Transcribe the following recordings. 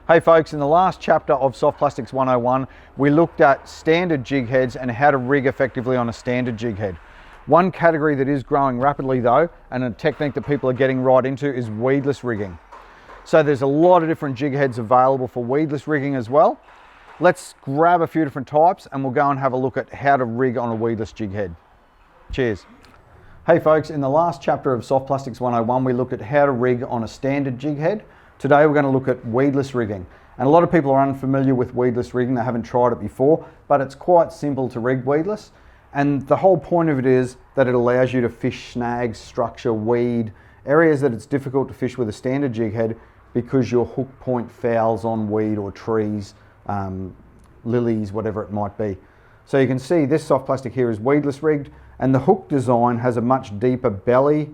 Hey folks, in the last chapter of Soft Plastics 101, we looked at standard jig heads and how to rig effectively on a standard jig head. One category that is growing rapidly though, and a technique that people are getting right into, is weedless rigging. So there's a lot of different jig heads available for weedless rigging as well. Let's grab a few different types and we'll go and have a look at how to rig on a weedless jig head. Cheers. Hey folks, in the last chapter of Soft Plastics 101, we looked at how to rig on a standard jig head. Today we're going to look at weedless rigging. And a lot of people are unfamiliar with weedless rigging, they haven't tried it before, but it's quite simple to rig weedless. And the whole point of it is that it allows you to fish snags, structure, weed, areas that it's difficult to fish with a standard jig head because your hook point fouls on weed or trees, lilies, whatever it might be. So you can see this soft plastic here is weedless rigged, and the hook design has a much deeper belly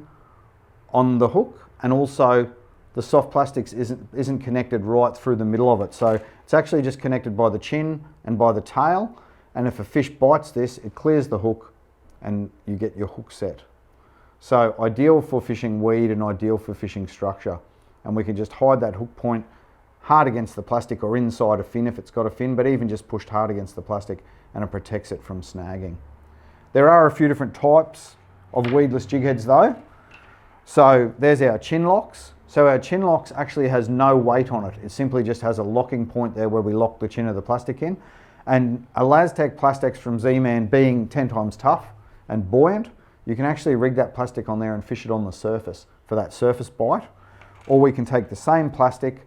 on the hook, and also the soft plastics isn't connected right through the middle of it. So it's actually just connected by the chin and by the tail. And if a fish bites this, it clears the hook and you get your hook set. So ideal for fishing weed and ideal for fishing structure. And we can just hide that hook point hard against the plastic or inside a fin if it's got a fin, but even just pushed hard against the plastic and it protects it from snagging. There are a few different types of weedless jig heads though. So there's our chin locks. So our chin locks actually has no weight on it. It simply just has a locking point there where we lock the chin of the plastic in. And a Lastec Plastex from Z-Man being 10 times tough and buoyant, you can actually rig that plastic on there and fish it on the surface for that surface bite. Or we can take the same plastic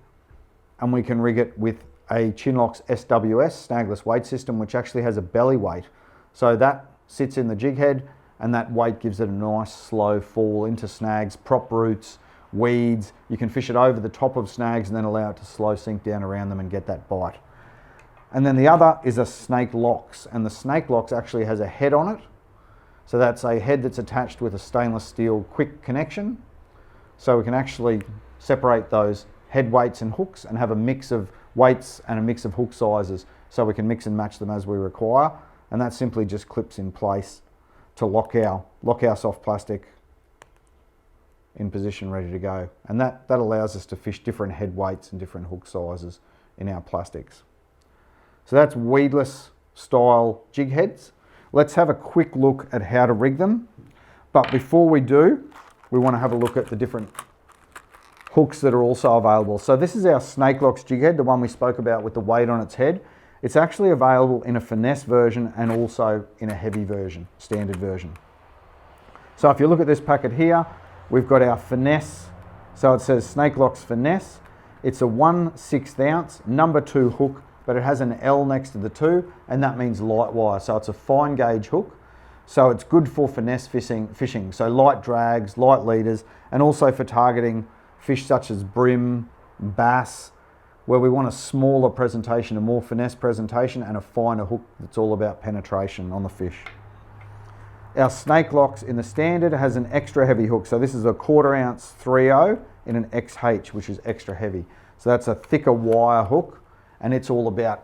and we can rig it with a Chinlock's SWS, snagless weight system, which actually has a belly weight. So that sits in the jig head and that weight gives it a nice slow fall into snags, prop roots, weeds. You can fish it over the top of snags and then allow it to slow sink down around them and get that bite. And then the other is a snake locks, and the snake locks actually has a head on it. So that's a head that's attached with a stainless steel quick connection. So we can actually separate those head weights and hooks and have a mix of weights and a mix of hook sizes, so we can mix and match them as we require. And that simply just clips in place to lock our soft plastic in position, ready to go. And that allows us to fish different head weights and different hook sizes in our plastics. So that's weedless style jig heads. Let's have a quick look at how to rig them. But before we do, we want to have a look at the different hooks that are also available. So this is our Snake Locks jig head, the one we spoke about with the weight on its head. It's actually available in a finesse version and also in a heavy version, standard version. So if you look at this packet here, we've got our finesse. So it says Snake Locks Finesse. It's a 1/6 ounce number 2 hook, but it has an L next to the 2, and that means light wire. So it's a fine gauge hook. So it's good for finesse fishing. So light drags, light leaders, and also for targeting fish such as brim, bass, where we want a smaller presentation, a more finesse presentation, and a finer hook that's all about penetration on the fish. Our Snake Locks in the standard has an extra heavy hook. So this is a 1/4 ounce 3/0 in an XH, which is extra heavy. So that's a thicker wire hook, and it's all about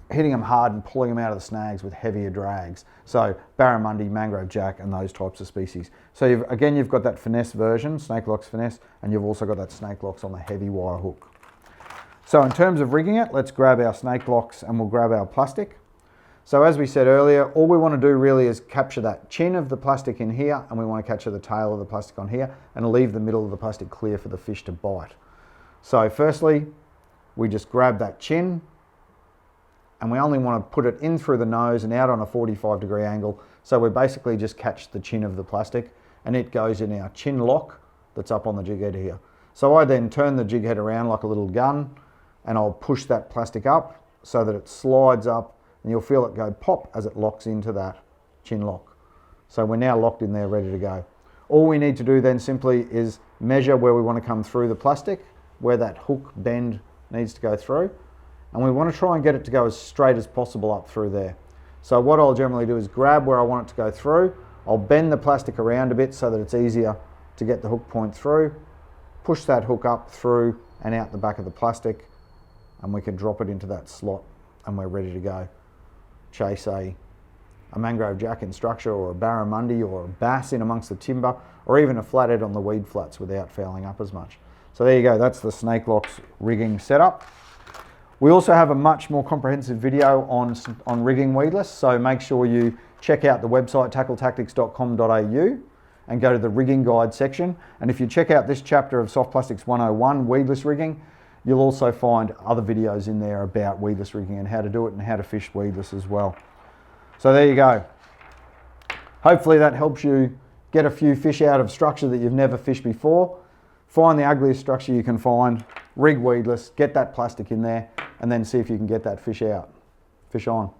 hitting them hard and pulling them out of the snags with heavier drags. So barramundi, mangrove jack, and those types of species. So you've got that finesse version, Snake Locks Finesse, and you've also got that Snake Locks on the heavy wire hook. So in terms of rigging it, let's grab our Snake Locks and we'll grab our plastic. So as we said earlier, all we want to do really is capture that chin of the plastic in here, and we want to capture the tail of the plastic on here and leave the middle of the plastic clear for the fish to bite. So firstly, we just grab that chin and we only want to put it in through the nose and out on a 45-degree angle. So we basically just catch the chin of the plastic and it goes in our chin lock that's up on the jig head here. So I then turn the jig head around like a little gun and I'll push that plastic up so that it slides up, and you'll feel it go pop as it locks into that chin lock. So we're now locked in there, ready to go. All we need to do then simply is measure where we want to come through the plastic, where that hook bend needs to go through, and we want to try and get it to go as straight as possible up through there. So what I'll generally do is grab where I want it to go through, I'll bend the plastic around a bit so that it's easier to get the hook point through, push that hook up through and out the back of the plastic, and we can drop it into that slot and we're ready to go. Chase a mangrove jack in structure, or a barramundi, or a bass in amongst the timber, or even a flathead on the weed flats without fouling up as much. So there you go, that's the Snake Locks rigging setup. We also have a much more comprehensive video on rigging weedless, so make sure you check out the website tackletactics.com.au and go to the rigging guide section. And if you check out this chapter of Soft Plastics 101, weedless rigging, you'll also find other videos in there about weedless rigging and how to do it and how to fish weedless as well. So there you go. Hopefully that helps you get a few fish out of structure that you've never fished before. Find the ugliest structure you can find, rig weedless, get that plastic in there, and then see if you can get that fish out. Fish on.